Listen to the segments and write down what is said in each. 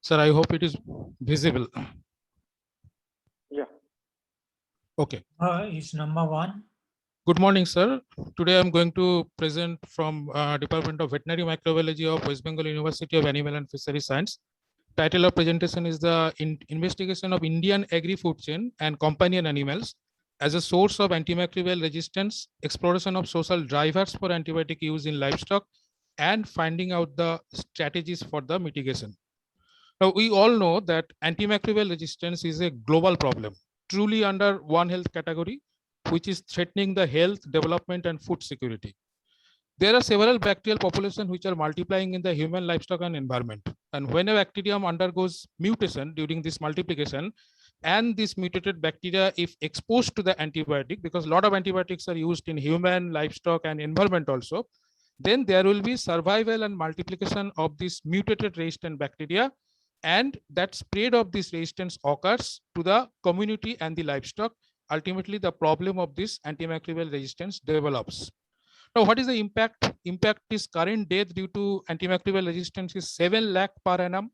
Sir, I hope it is visible. Yeah. Okay. It's number 1. Good morning, sir. Today I'm going to present from Department of Veterinary Microbiology of West Bengal University of Animal and Fishery Science. Title of presentation is the investigation of Indian agri-food chain and companion animals as a source of antimicrobial resistance, exploration of social drivers for antibiotic use in livestock, and finding out the strategies for the mitigation. Now, we all know that antimicrobial resistance is a global problem, truly under One Health category, which is threatening the health, development, and food security. There are several bacterial populations which are multiplying in the human, livestock, and environment. And when a bacterium undergoes mutation during this multiplication, and this mutated bacteria, if exposed to the antibiotic, because a lot of antibiotics are used in human, livestock, and environment also, then there will be survival and multiplication of this mutated resistant bacteria, and that spread of this resistance occurs to the community and the livestock. Ultimately, the problem of this antimicrobial resistance develops. Now, what is the impact? Impact is current death due to antimicrobial resistance is 7 lakh per annum.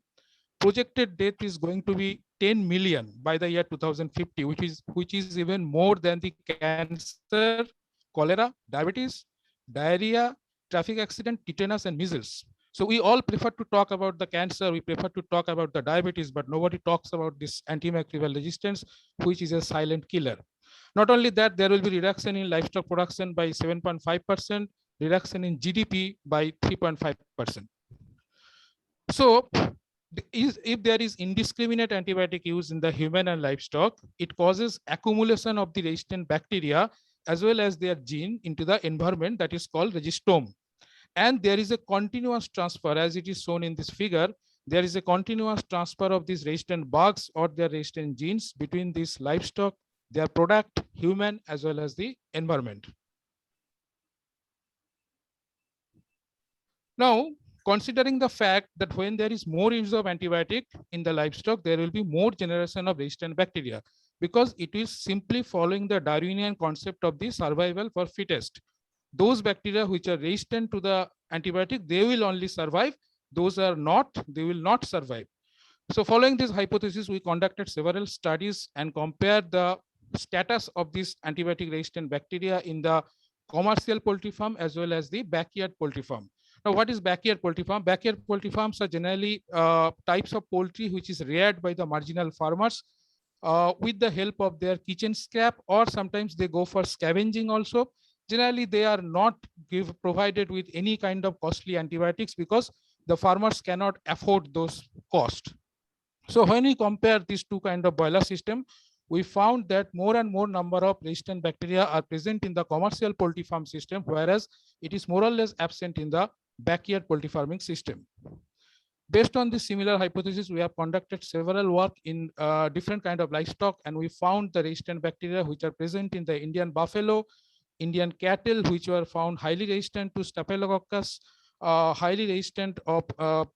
Projected death is going to be 10 million by the year 2050, which is even more than the cancer, cholera, diabetes, diarrhea, traffic accident, tetanus, and measles. So we all prefer to talk about the cancer, we prefer to talk about the diabetes, but nobody talks about this antimicrobial resistance, which is a silent killer. Not only that, there will be reduction in livestock production by 7.5%, reduction in GDP by 3.5%. So if there is indiscriminate antibiotic use in the human and livestock, it causes accumulation of the resistant bacteria as well as their gene into the environment, that is called resistome. And there is a continuous transfer, as it is shown in this figure. There is a continuous transfer of these resistant bugs or their resistant genes between this livestock, their product, human, as well as the environment. Now, considering the fact that when there is more use of antibiotic in the livestock, there will be more generation of resistant bacteria, because it is simply following the Darwinian concept of the survival for fittest. Those bacteria which are resistant to the antibiotic, they will only survive. Those are not, they will not survive. So following this hypothesis, we conducted several studies and compared the status of this antibiotic resistant bacteria in the commercial poultry farm as well as the backyard poultry farm. Now, what is backyard poultry farm? Backyard poultry farms are generally types of poultry which is reared by the marginal farmers with the help of their kitchen scrap, or sometimes they go for scavenging also. Generally, they are not provided with any kind of costly antibiotics because the farmers cannot afford those costs. So when we compare these two kind of boiler system, we found that more and more number of resistant bacteria are present in the commercial poultry farm system, whereas it is more or less absent in the backyard poultry farming system. Based on this similar hypothesis, we have conducted several work in different kind of livestock, and we found the resistant bacteria which are present in the Indian buffalo, Indian cattle, which were found highly resistant to Staphylococcus, highly resistant of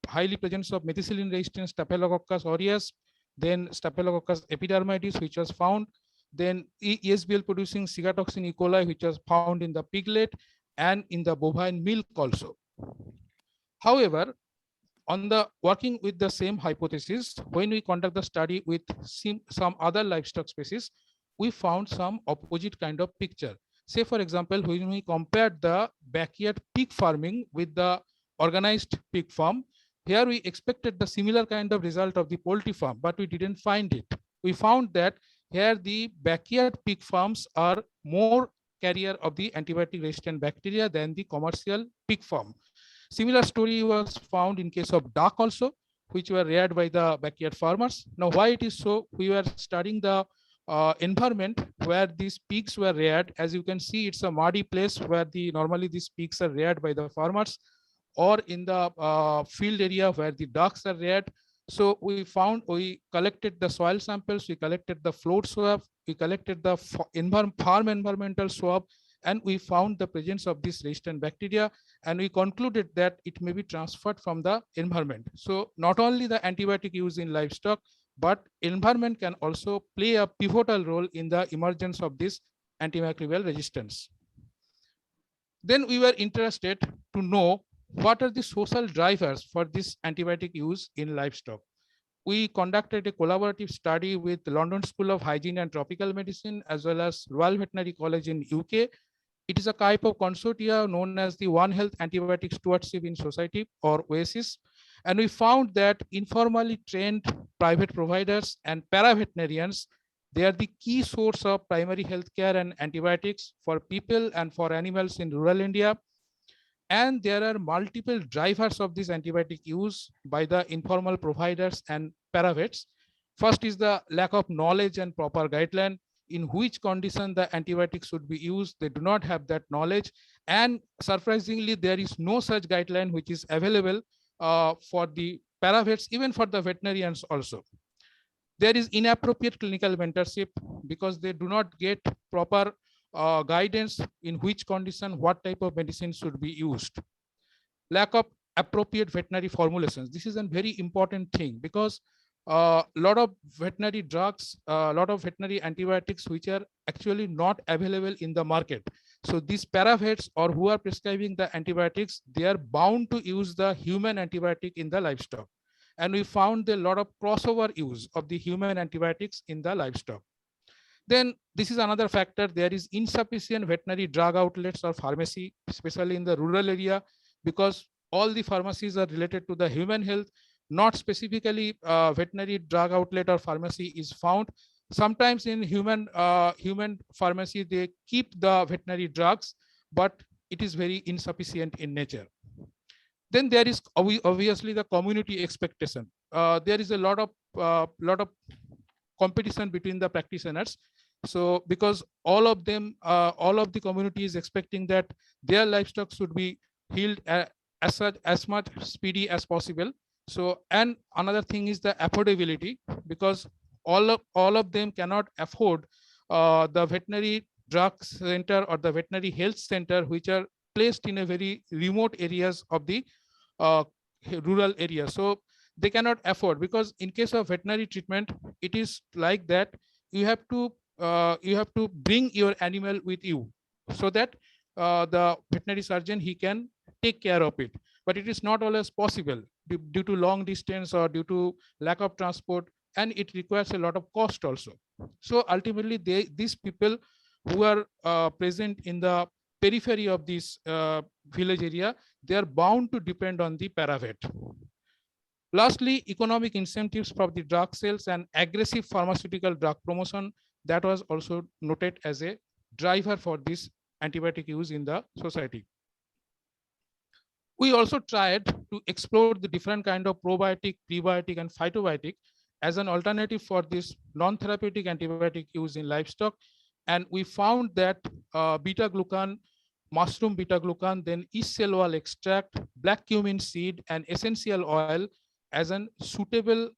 highly presence of methicillin resistant Staphylococcus aureus, then Staphylococcus epidermidis, which was found, then ESBL producing cigatoxin E. coli, which was found in the piglet and in the bovine milk also. However, on the working with the same hypothesis, when we conduct the study with some other livestock species, we found some opposite kind of picture. Say, for example, when we compared the backyard pig farming with the organized pig farm, here we expected the similar kind of result of the poultry farm, but we didn't find it. We found that here the backyard pig farms are more carrier of the antibiotic resistant bacteria than the commercial pig farm. Similar story was found in case of duck also, which were reared by the backyard farmers. Now, why it is so? We were studying the environment where these pigs were reared. As you can see, it's a muddy place where normally these pigs are reared by the farmers, or in the field area where the ducks are reared. So we collected the soil samples, we collected the float swab, we collected the farm environmental swab, and we found the presence of this resistant bacteria, and we concluded that it may be transferred from the environment. So not only the antibiotic use in livestock, but environment can also play a pivotal role in the emergence of this antimicrobial resistance. Then we were interested to know what are the social drivers for this antibiotic use in livestock. we conducted a collaborative study with the London School of Hygiene and Tropical Medicine, as well as Royal Veterinary College in UK. It is a type of consortia known as the One Health Antibiotic Stewardship in Society, or OASIS. And we found that informally trained private providers and paraveterinarians, they are the key source of primary healthcare and antibiotics for people and for animals in rural India. And there are multiple drivers of this antibiotic use by the informal providers and paravets. First is the lack of knowledge and proper guideline in which condition the antibiotic should be used. They do not have that knowledge. And surprisingly, there is no such guideline which is available for the paravets, even for the veterinarians also. There is inappropriate clinical mentorship because they do not get proper guidance in which condition, what type of medicine should be used. Lack of appropriate veterinary formulations. This is a very important thing because a lot of veterinary drugs, a lot of veterinary antibiotics, which are actually not available in the market. So these paravets or who are prescribing the antibiotics, they are bound to use the human antibiotic in the livestock. And we found a lot of crossover use of the human antibiotics in the livestock. Then this is another factor. There is insufficient veterinary drug outlets or pharmacy, especially in the rural area, because all the pharmacies are related to the human health, not specifically veterinary drug outlet or pharmacy is found. Sometimes in human pharmacy, they keep the veterinary drugs, but it is very insufficient in nature. Then there is obviously the community expectation. There is a lot of competition between the practitioners. So because all of all of the community is expecting that their livestock should be healed as much speedy as possible. So, and another thing is the affordability, because all of them cannot afford the veterinary drug center or the veterinary health center, which are placed in a very remote areas of the rural area. So they cannot afford, because in case of veterinary treatment, it is like that you have to bring your animal with you so that the veterinary surgeon, he can take care of it. But it is not always possible due to long distance or due to lack of transport, and it requires a lot of cost also. So ultimately, these people who are present in the periphery of this village area, they are bound to depend on the paravet. Lastly, economic incentives for the drug sales and aggressive pharmaceutical drug promotion, that was also noted as a driver for this antibiotic use in the society. We also tried to explore the different kind of probiotic, prebiotic, and phytobiotic as an alternative for this non-therapeutic antibiotic use in livestock. And we found that beta-glucan, mushroom beta-glucan, then yeast cell wall extract, black cumin seed, and essential oil as an suitable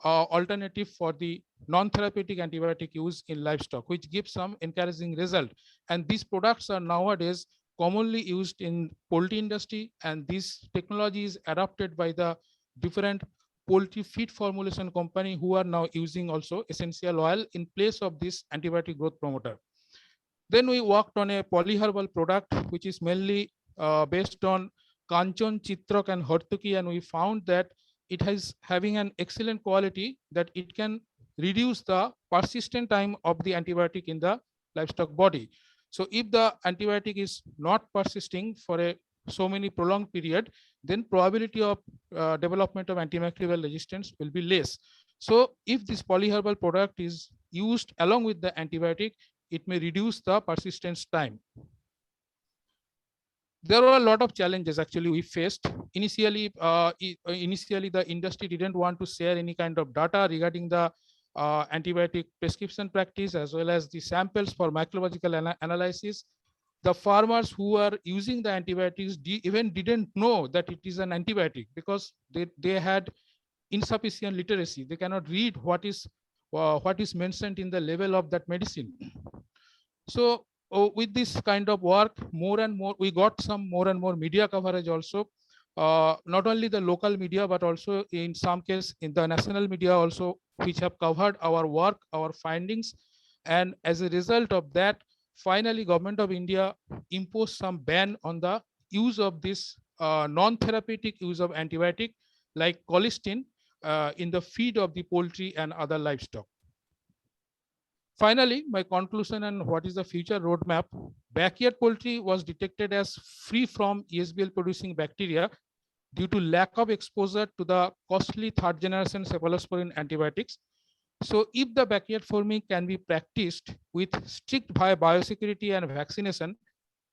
alternative for the non-therapeutic antibiotic use in livestock, which gives some encouraging result. And these products are nowadays commonly used in poultry industry, and this technology is adopted by the different poultry feed formulation company who are now using also essential oil in place of this antibiotic growth promoter. Then we worked on a polyherbal product, which is mainly based on Kanchan, Chitrak, and Hartuki, and we found that it has having an excellent quality, that it can reduce the persistent time of the antibiotic in the livestock body. So if the antibiotic is not persisting for a so many prolonged period, then probability of development of antimicrobial resistance will be less. So if this polyherbal product is used along with the antibiotic, it may reduce the persistence time. There were a lot of challenges actually we faced. Initially, the industry didn't want to share any kind of data regarding the antibiotic prescription practice, as well as the samples for microbiological analysis. The farmers who are using the antibiotics even didn't know that it is an antibiotic, because they had insufficient literacy. They cannot read what is mentioned in the label of that medicine. So with this kind of work, more and more, we got some more and more media coverage also. Not only the local media, but also in some case in the national media also, which have covered our work, our findings. And as a result of that, finally, Government of India imposed some ban on the use of this non-therapeutic use of antibiotic like colistin, in the feed of the poultry and other livestock. Finally, my conclusion and what is the future roadmap. Backyard poultry was detected as free from ESBL producing bacteria due to lack of exposure to the costly third generation cephalosporin antibiotics. So if the backyard farming can be practiced with strict biosecurity and vaccination,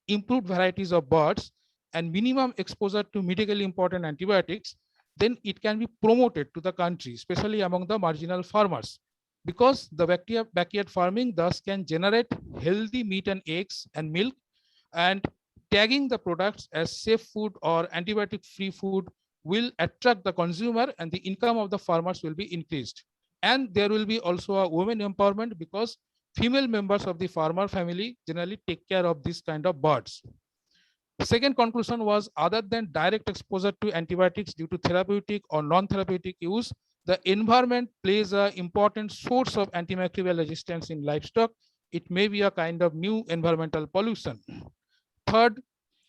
improved varieties of birds, and minimum exposure to medically important antibiotics, then it can be promoted to the country, especially among the marginal farmers. Because the backyard farming thus can generate healthy meat and eggs and milk, and tagging the products as safe food or antibiotic free food will attract the consumer, and the income of the farmers will be increased. And there will be also a women empowerment, because female members of the farmer family generally take care of this kind of birds. Second conclusion was, other than direct exposure to antibiotics due to therapeutic or non-therapeutic use, the environment plays an important source of antimicrobial resistance in livestock. It may be a kind of new environmental pollution. Third,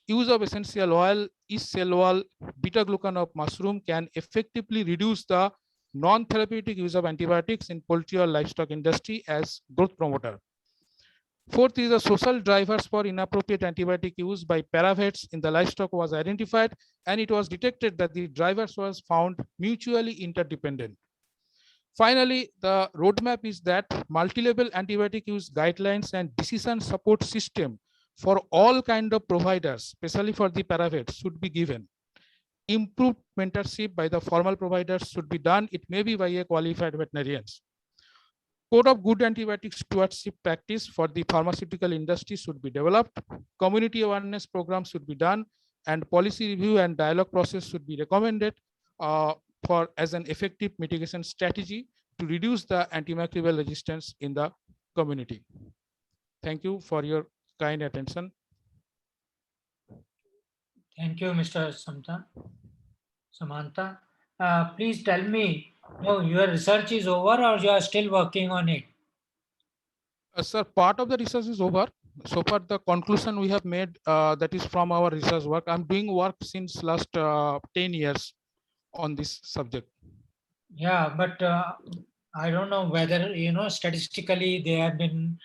use of essential oil, yeast cell wall, beta glucan of mushroom can effectively reduce the non-therapeutic use of antibiotics in poultry or livestock industry as growth promoter. Fourth is the social drivers for inappropriate antibiotic use by paravets in the livestock was identified, and it was detected that the drivers was found mutually interdependent. Finally, the roadmap is that multi-level antibiotic use guidelines and decision support system for all kind of providers, especially for the paravets, should be given. Improved mentorship by the formal providers should be done. It may be by a qualified veterinarians. Code of good antibiotic stewardship practice for the pharmaceutical industry should be developed. Community awareness programs should be done, and policy review and dialogue process should be recommended for as an effective mitigation strategy to reduce the antimicrobial resistance in the community. Thank you for your kind attention. Thank you, Mr. Samantha. Please tell me, your research is over or you are still working on it? Sir, part of the research is over. So far, the conclusion we have made, that is from our research work. I'm doing work since last 10 years on this subject. Yeah, but I don't know whether, statistically they have been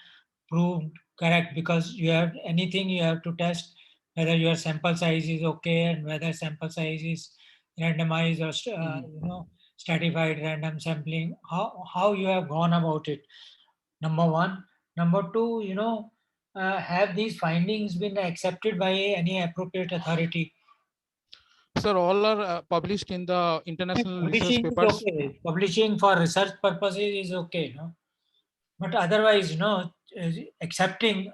proved correct, because you have anything you have to test whether your sample size is okay and whether sample size is randomized or stratified random sampling. How you have gone about it? Number one. Number two, have these findings been accepted by any appropriate authority? Sir, all are published in the international research Publishing is papers. okay. Publishing for research purposes is okay, but otherwise, accepting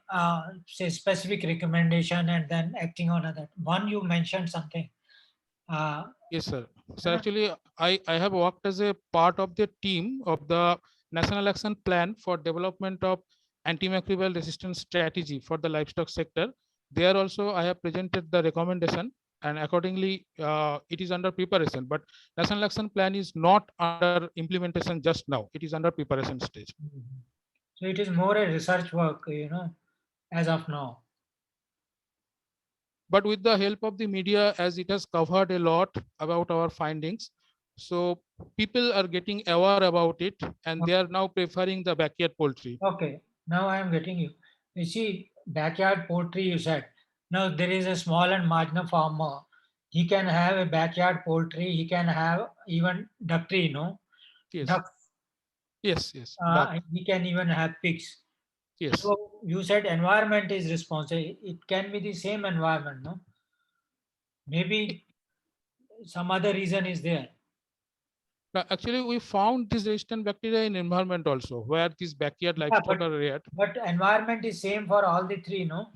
say specific recommendation and then acting on that. One, you mentioned something. Yes, sir. So actually, I have worked as a part of the team of the National Action Plan for Development of Antimicrobial Resistance Strategy for the livestock sector. There also I have presented the recommendation, and accordingly it is under preparation. But National Action Plan is not under implementation just now. It is under preparation stage. So it is more a research work, as of now. But with the help of the media, as it has covered a lot about our findings, so people are getting aware about it, and they are now preferring the backyard poultry. Okay, now I am getting you. You see, backyard poultry, you said. Now there is a small and marginal farmer. He can have a backyard poultry. He can have even duckry, Yes. ducks. Yes, yes. And he can even have pigs. Yes. So you said environment is responsible. It can be the same environment, no? Maybe some other reason is there. Actually, we found this resistant bacteria in environment also, where these backyard livestock are reared. But environment is same for all the three, no?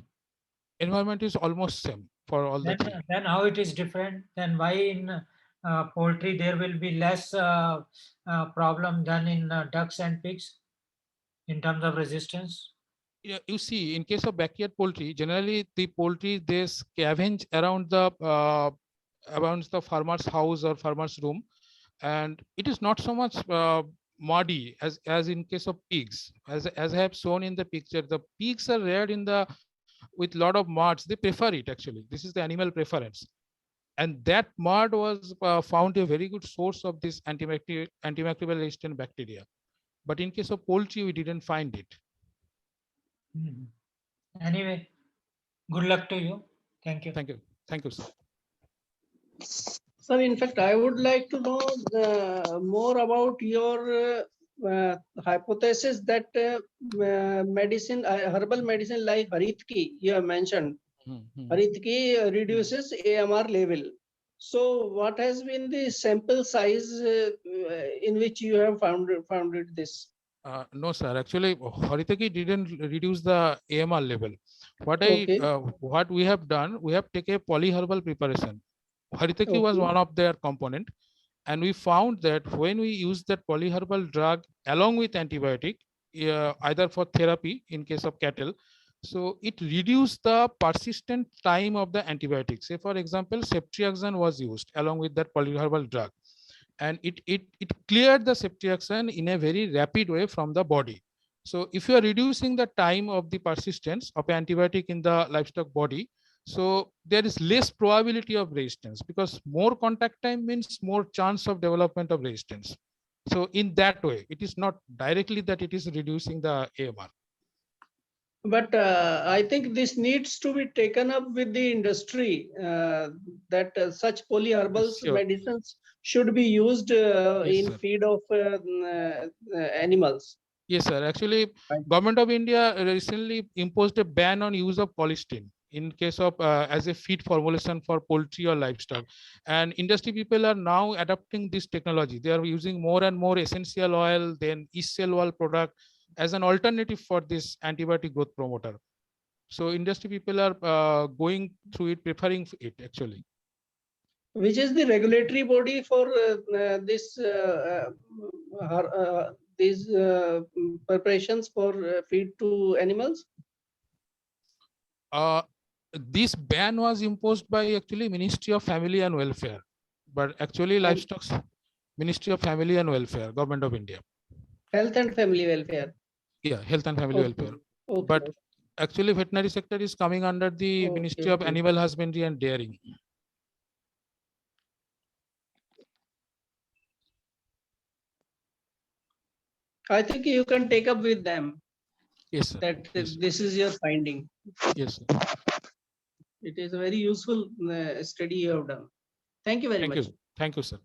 Environment is almost same for all the three. Then how it is different? Then why in poultry there will be less problem than in ducks and pigs in terms of resistance? Yeah, you see, in case of backyard poultry, generally the poultry they scavenge around the farmer's house or farmer's room, and it is not so much muddy as in case of pigs. As I have shown in the picture, the pigs are reared in the with lot of muds. They prefer it actually. This is the animal preference. And that mud was found a very good source of this antimicrobial resistant bacteria. But in case of poultry, we didn't find it. Mhm. Anyway, good luck to you. Thank you. Thank you. Thank you, sir. Sir, in fact, I would like to know more about your hypothesis that medicine, herbal medicine like Haritki, you have mentioned, Haritki reduces AMR level. So, what has been the sample size in which you have founded this? No, sir. Actually, Haritaki didn't reduce the AMR level. Okay. What we have done, we have taken a polyherbal preparation. Haritaki was Okay. one of their component, and we found that when we use that polyherbal drug along with antibiotic, either for therapy in case of cattle, so it reduced the persistent time of the antibiotics. Say, for example, ceftriaxone was used along with that polyherbal drug, and it cleared the ceftriaxone in a very rapid way from the body. So if you are reducing the time of the persistence of antibiotic in the livestock body, so there is less probability of resistance, because more contact time means more chance of development of resistance. So in that way, it is not directly that it is reducing the AMR. But I think this needs to be taken up with the industry, that such polyherbal Sure. medicines should be used Yes, in sir. feed of animals. Yes, sir. Actually, Right. Government of India recently imposed a ban on use of polystyrene in case of as a feed formulation for poultry or livestock. And industry people are now adopting this technology. They are using more and more essential oil, then yeast cell oil product as an alternative for this antibiotic growth promoter. So industry people are going through it, preferring it actually. Which is the regulatory body for these preparations for feed to animals? This ban was imposed by actually Ministry of Family and Welfare, but actually And livestock Ministry of Family and Welfare, Government of India. Health and Family Welfare. Yeah, Health and Family Okay. Welfare. Okay. But actually veterinary sector is coming under the Okay, Ministry of okay. Animal Husbandry and Dairying. I think you can take up with them Yes, sir. that Yes, this is your finding. yes, sir. It is a very useful study you have done. Thank you very Thank much. you. Thank you, sir.